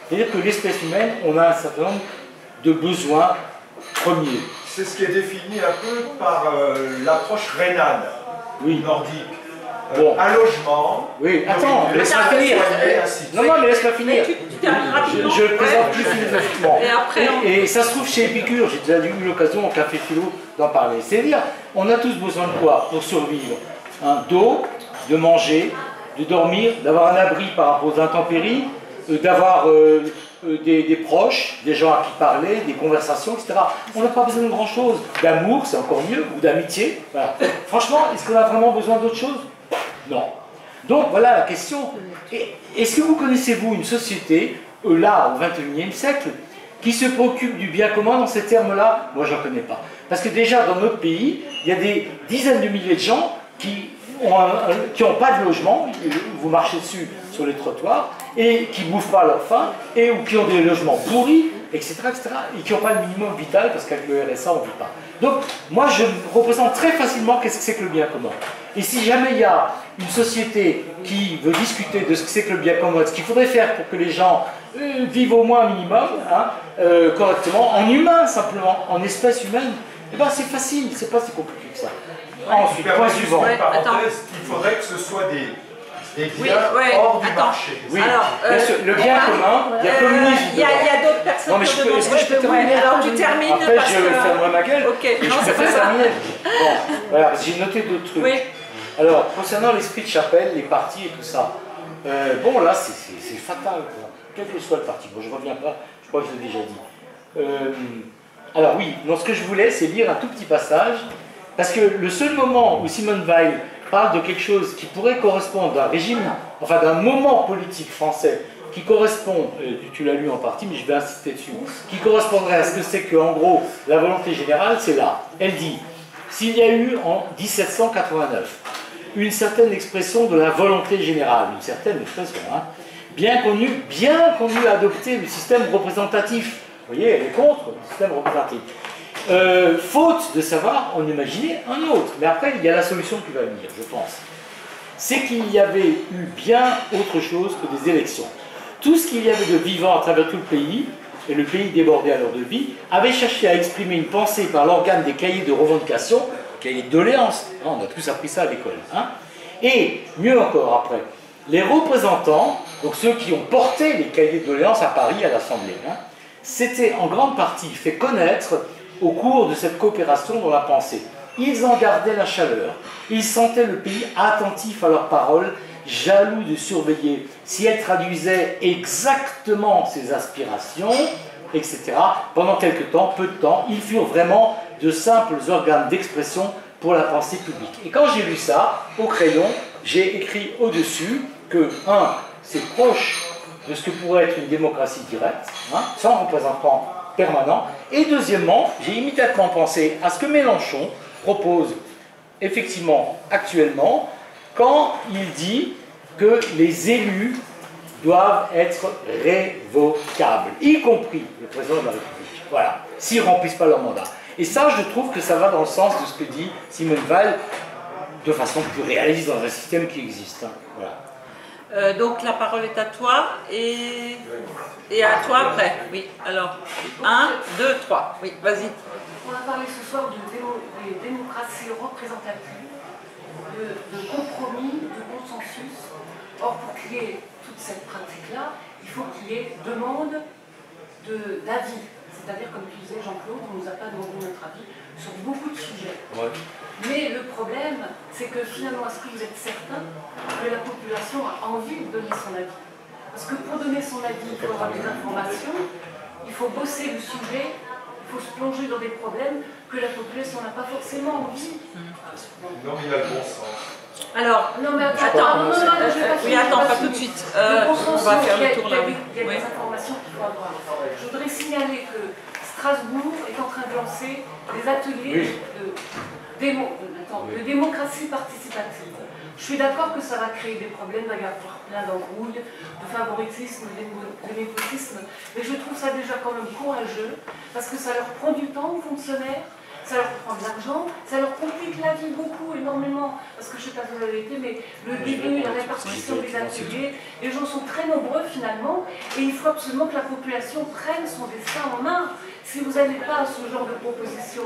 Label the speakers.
Speaker 1: C'est-à-dire que l'espèce humaine, on a un certain nombre de besoins premiers.
Speaker 2: C'est ce qui est défini un peu par l'approche rhénane, nordique.
Speaker 1: Bon.
Speaker 2: Un logement.
Speaker 1: Oui, attends, laisse-moi finir. Non, non, mais laisse-moi finir. Je le présente plus philosophiquement. Et ça se trouve chez Épicure, j'ai déjà eu l'occasion au café philo d'en parler. C'est-à-dire, on a tous besoin de quoi pour survivre? D'eau, de manger, de dormir, d'avoir un abri par rapport aux intempéries, d'avoir des proches, des gens à qui parler, des conversations, etc. On n'a pas besoin de grand-chose. D'amour, c'est encore mieux, ou d'amitié. Voilà. Franchement, est-ce qu'on a vraiment besoin d'autre chose? Non. Donc voilà la question. Est-ce que vous connaissez-vous une société, là, au XXIe siècle, qui se préoccupe du bien commun dans ces termes-là? Moi, je n'en connais pas. Parce que déjà, dans notre pays, il y a des dizaines de milliers de gens qui n'ont pas de logement, vous marchez dessus sur les trottoirs, et qui ne bouffent pas leur faim, ou qui ont des logements pourris, etc., et qui n'ont pas le minimum vital, parce qu'avec le RSA, on ne vit pas. Donc, moi, je représente très facilement qu'est-ce que c'est que le bien commun. Et si jamais il y a une société qui veut discuter de ce que c'est que le bien commun, ce qu'il faudrait faire pour que les gens vivent au moins un minimum, correctement, en humain simplement, en espèce humaine, eh ben c'est facile, c'est pas si compliqué que ça. Ensuite, point suivant.
Speaker 2: Il faudrait que ce soit des biens hors du marché.
Speaker 1: Oui, bien sûr, le bien commun, il y a communisme.
Speaker 3: Il y a d'autres personnes
Speaker 1: non, mais
Speaker 3: qui ont demandé.
Speaker 1: Est-ce que je peux terminer?
Speaker 3: Alors tu termines
Speaker 1: après,
Speaker 3: parce
Speaker 1: je
Speaker 3: que...
Speaker 1: fermerai ma gueule.
Speaker 3: Ok,
Speaker 1: et
Speaker 3: non,
Speaker 1: je
Speaker 3: c'est
Speaker 1: préfère
Speaker 3: pas ça.
Speaker 1: terminer. Bon, voilà, parce que j'ai noté d'autres trucs.
Speaker 3: Oui.
Speaker 1: Alors, concernant l'esprit de chapelle, les partis et tout ça, bon, là, c'est fatal, quoi. Quel que soit le parti. Bon, je ne reviens pas, je crois que je l'ai déjà dit. Alors oui, donc ce que je voulais, c'est lire un tout petit passage, parce que le seul moment où Simone Weil parle de quelque chose qui pourrait correspondre à un régime, enfin d'un moment politique français, qui correspond, tu l'as lu en partie, mais je vais insister dessus, qui correspondrait à ce que c'est que, en gros, la volonté générale, c'est là. Elle dit, s'il y a eu en 1789 une certaine expression de la volonté générale, une certaine expression, bien qu'on eût adopté le système représentatif, vous voyez, elle est contre le système représentatif. Faute de savoir, on imaginait un autre. Mais après, il y a la solution qui va venir, je pense. C'est qu'il y avait eu bien autre chose que des élections. Tout ce qu'il y avait de vivant à travers tout le pays, et le pays débordé à l'heure de vie, avait cherché à exprimer une pensée par l'organe des cahiers de revendication, cahiers de doléances. On a tous appris ça à l'école. Et, mieux encore après, les représentants, donc ceux qui ont porté les cahiers de doléances à Paris, à l'Assemblée, s'étaient en grande partie fait connaître au cours de cette coopération dans la pensée. Ils en gardaient la chaleur. Ils sentaient le pays attentif à leurs paroles, jaloux de surveiller si elles traduisaient exactement ses aspirations, etc. Pendant quelque temps, peu de temps, ils furent vraiment de simples organes d'expression pour la pensée publique. Et quand j'ai lu ça, au crayon, j'ai écrit au-dessus que, c'est proche de ce que pourrait être une démocratie directe, sans représentant permanent. Et deuxièmement, j'ai immédiatement pensé à ce que Mélenchon propose effectivement actuellement quand il dit que les élus doivent être révocables, y compris le président de la République. Voilà, s'ils ne remplissent pas leur mandat. Et ça, je trouve que ça va dans le sens de ce que dit Simone Weil de façon plus réaliste dans un système qui existe. Voilà.
Speaker 3: Donc la parole est à toi et à toi après. Oui, alors 1, 2, 3. Oui, vas-y.
Speaker 4: On a parlé ce soir de démocratie représentative, de compromis, de consensus. Or, pour qu'il y ait toute cette pratique-là, il faut qu'il y ait demande d'avis. C'est-à-dire, comme tu disais, Jean-Claude, on ne nous a pas demandé notre avis sur beaucoup de sujets.
Speaker 1: Ouais.
Speaker 4: Mais le problème, c'est que finalement, est-ce que vous êtes certain que la population a envie de donner son avis? Parce que pour donner son avis, il faut avoir des informations, il faut bosser le sujet, il faut se plonger dans des problèmes que la population n'a pas forcément envie.
Speaker 2: Non, mais il a le bon sens.
Speaker 3: Alors,
Speaker 4: non, mais
Speaker 3: attends, pas tout de suite. On va faire le tour là.
Speaker 4: Il y a des informations qu'il faut avoir. Je voudrais signaler que Strasbourg est en train de lancer des ateliers de démocratie participative. Je suis d'accord que ça va créer des problèmes, il va y avoir plein d'embrouilles, de favoritisme, de népotisme, mais je trouve ça déjà quand même courageux, parce que ça leur prend du temps aux fonctionnaires, ça leur prend de l'argent, ça leur complique la vie beaucoup, énormément, parce que je ne sais pas si vous avez été, mais le début, la répartition des ateliers, les gens sont très nombreux finalement, et il faut absolument que la population prenne son destin en main. Si vous n'avez pas ce genre de proposition,